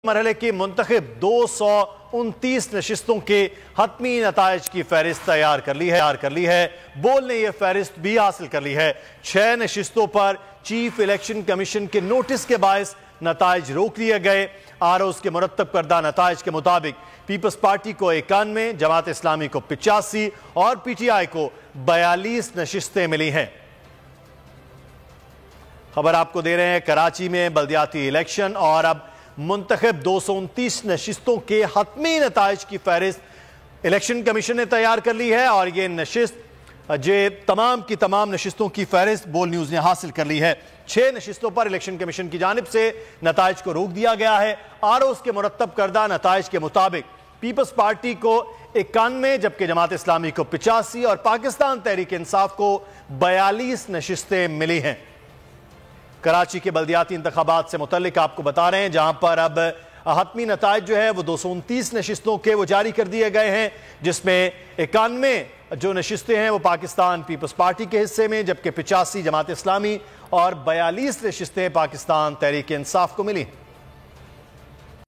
मरहले की मुंतखब 229 नशिस्तों के हतमी नताइज की फहरिस्त तैयार कर ली है। बोर्ड ने यह फहरिस्त भी हासिल कर ली है। 6 नशिस्तों पर चीफ इलेक्शन कमीशन के नोटिस के बायस नताइज रोक लिए गए। आरओज़ के मुरत्तब करदा नताइज के मुताबिक पीपल्स पार्टी को 91, जमात इस्लामी को 85 और पीटीआई को 42 नशिस्तें मिली हैं। खबर आपको दे रहे हैं कराची में बल्दियाती इलेक्शन और अब मुंतखब 229 नशिस्तों के हतमी नताइज की फहरिस्त इलेक्शन कमीशन ने तैयार कर ली है और ये नशिस्त तमाम की तमाम नशिस्तों की फहरिस्त बोल न्यूज ने हासिल कर ली है। 6 नशिस्तों पर इलेक्शन कमीशन की जानिब से नताइज को रोक दिया गया है। आरओज़ के मुरत्तब करदा नताइज के मुताबिक पीपल्स पार्टी को 91, जबकि जमात इस्लामी को 85 और पाकिस्तान तहरीक इंसाफ को 42 नशिस्तें मिली हैं। कराची के बल्दियाती इंतखाबात से मुतल्लिक आपको बता रहे हैं, जहां पर अब हतमी नताइज जो है वो 229 नशिस्तों के वो जारी कर दिए गए हैं, जिसमें 91 जो नशिस्तें हैं वो पाकिस्तान पीपल्स पार्टी के हिस्से में, जबकि 85 जमात इस्लामी और 42 नशिस्तें पाकिस्तान तहरीक इंसाफ को मिली।